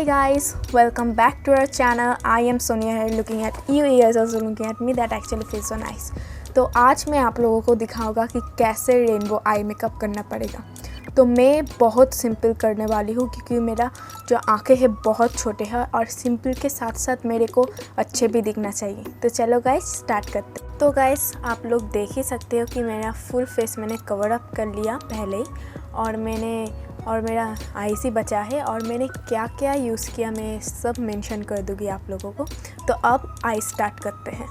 Hi guys, welcome back to our channel. I am Sonia here looking at you ears also looking at me. That actually feels so nice. तो आज मैं आप लोगों को दिखाऊंगा कि कैसे रेनबो आई मेकअप करना पड़ेगा। तो मैं बहुत सिंपल करने वाली हूँ क्योंकि मेरा जो आंखें हैं बहुत छोटे हैं और सिंपल के साथ साथ मेरे को अच्छे भी दिखना चाहिए। तो चलो गाइस स्टार्ट करते हैं। तो गाइस आप लोग देख ही सकते हो कि मेरा फुल फेस मैंने कवर अप कर लिया पहले ही और मेरा आईज ही बचा है और मैंने क्या क्या यूज़ किया मैं सब मेंशन कर दूँगी आप लोगों को। तो अब आई स्टार्ट करते हैं।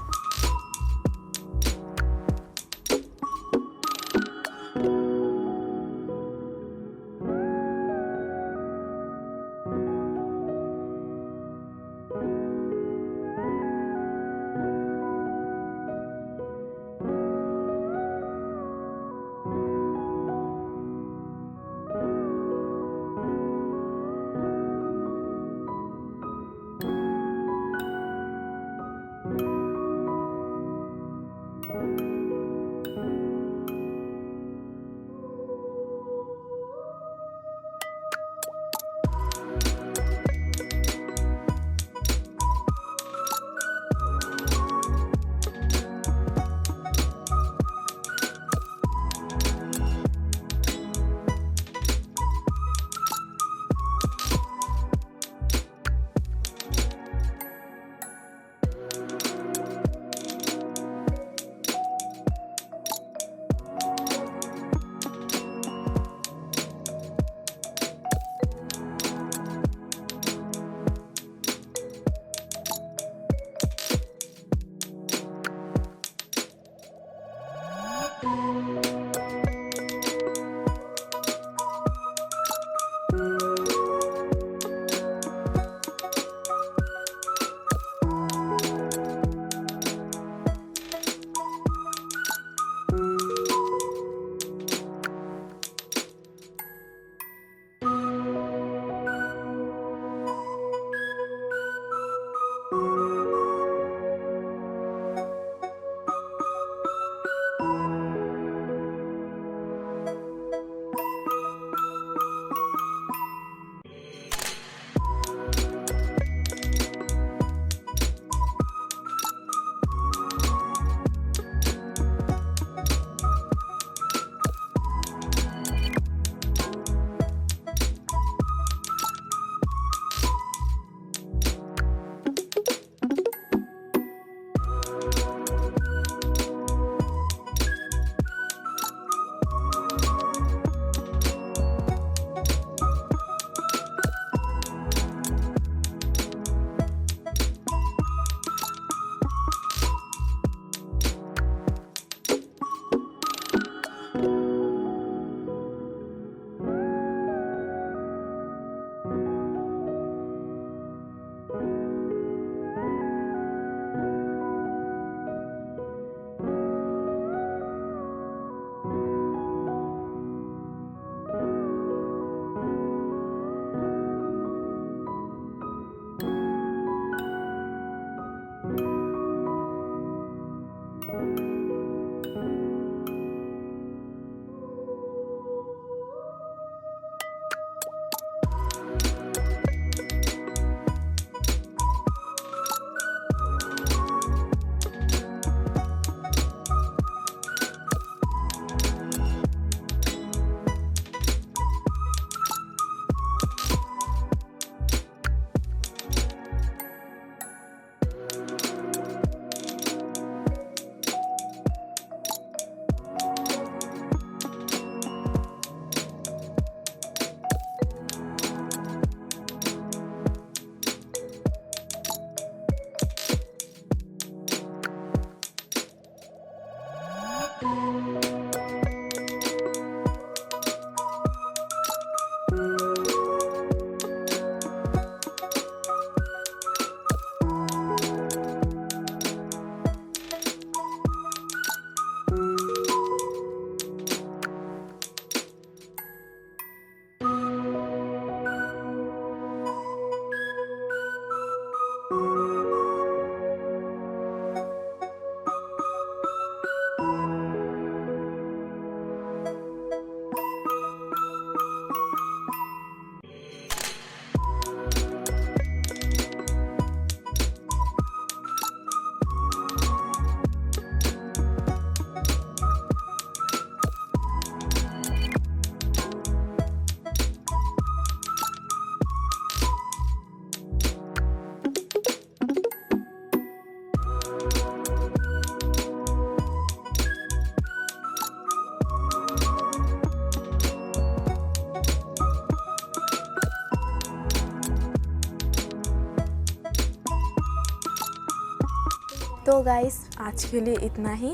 तो गाइस आज के लिए इतना ही।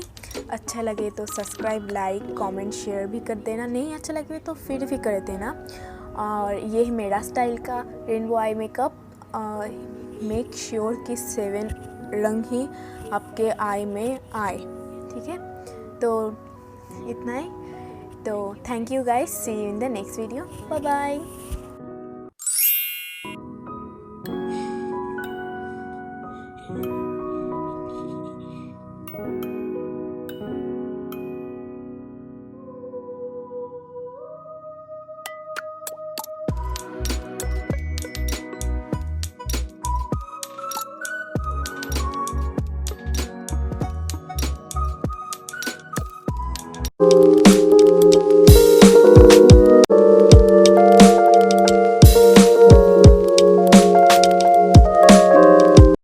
अच्छा लगे तो सब्सक्राइब, लाइक, कमेंट, शेयर भी कर देना। नहीं अच्छा लगे तो फिर भी कर देना। और ये है मेरा स्टाइल का rainbow eye makeup. Make sure कि 7 रंग ही आपके आई में आए, ठीक है। तो इतना ही। तो thank you guys, see you in the next video, bye bye.